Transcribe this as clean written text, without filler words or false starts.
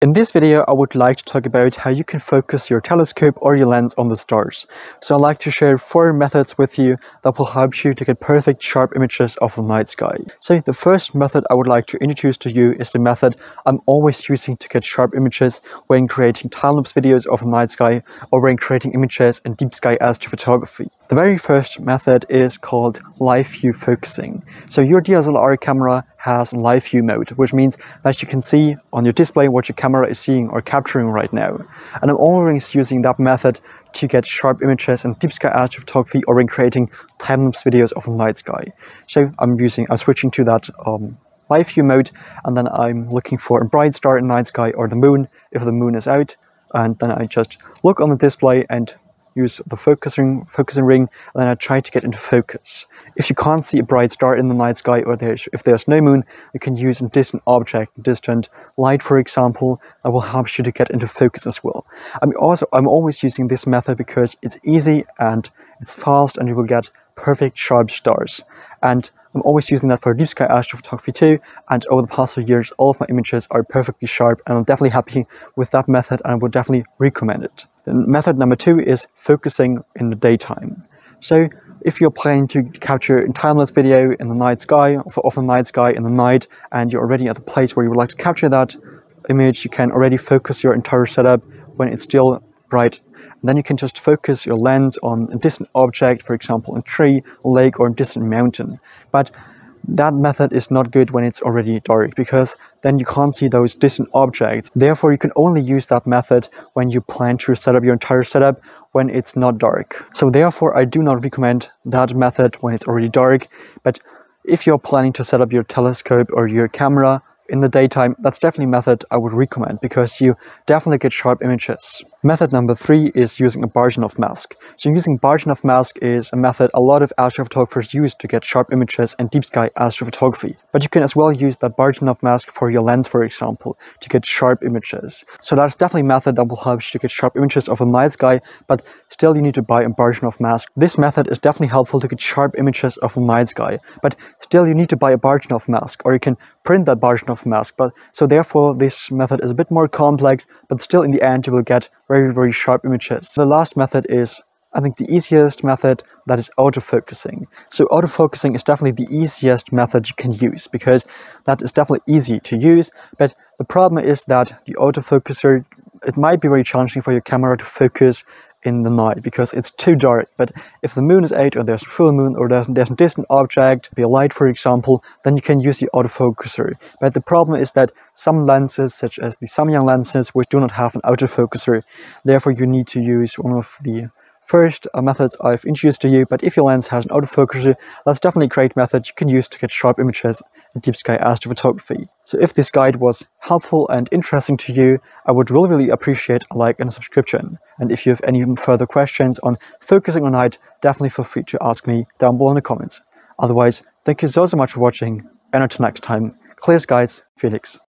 In this video, I would like to talk about how you can focus your telescope or your lens on the stars. So I'd like to share 4 methods with you that will help you to get perfect sharp images of the night sky. So the first method I would like to introduce to you is the method I'm always using to get sharp images when creating time-lapse videos of the night sky or when creating images in deep sky astrophotography. The very first method is called live view focusing. So your DSLR camera has live view mode, which means that you can see on your display what your camera is seeing or capturing right now. And I'm always using that method to get sharp images in deep sky astrophotography or when creating time-lapse videos of the night sky. So I'm switching to that live view mode, and then I'm looking for a bright star in the night sky or the moon if the moon is out, and then I just look on the display and use the focusing ring, and then I try to get into focus. If you can't see a bright star in the night sky, or if there's no moon, you can use a distant object, distant light, for example, that will help you to get into focus as well. I'm always using this method because it's easy and it's fast, and you will get perfect sharp stars. And I'm always using that for deep sky astrophotography too, and over the past few years all of my images are perfectly sharp, and I'm definitely happy with that method and I would definitely recommend it. Then method number 2 is focusing in the daytime. So if you're planning to capture a time-lapse video in the night sky, of the night sky in the night, and you're already at the place where you would like to capture that image, you can already focus your entire setup when it's still bright. And then you can just focus your lens on a distant object, for example, a tree, a lake, or a distant mountain. But that method is not good when it's already dark, because then you can't see those distant objects. Therefore, you can only use that method when you plan to set up your entire setup when it's not dark. So therefore, I do not recommend that method when it's already dark. But if you're planning to set up your telescope or your camera in the daytime, that's definitely a method I would recommend, because you definitely get sharp images. Method number 3 is using a Barjanov mask. So using Barjanov mask is a method a lot of astrophotographers use to get sharp images in deep sky astrophotography. But you can as well use that Barjanov mask for your lens, for example, to get sharp images. So that's definitely a method that will help you to get sharp images of the night sky, but still you need to buy a Barjanov mask. This method is definitely helpful to get sharp images of the night sky, but still you need to buy a Barjanov mask, or you can print that Barjanov mask. But so therefore this method is a bit more complex, but still in the end you will get very, very sharp images. The last method is, I think, the easiest method, that is autofocusing. So autofocusing is definitely the easiest method you can use, because that is definitely easy to use. But the problem is that the autofocuser, it might be very challenging for your camera to focus in the night because it's too dark. But if the moon is out, or there's a full moon, or there's a distant object, be a light for example, then you can use the autofocuser. But the problem is that some lenses, such as the Samyang lenses, which do not have an autofocuser, therefore you need to use one of the first methods I've introduced to you. But if your lens has an autofocuser, that's definitely a great method you can use to get sharp images in deep sky astrophotography. So if this guide was helpful and interesting to you, I would really appreciate a like and a subscription. And if you have any further questions on focusing on night, definitely feel free to ask me down below in the comments. Otherwise, thank you so much for watching, and until next time, clear skies, Felix.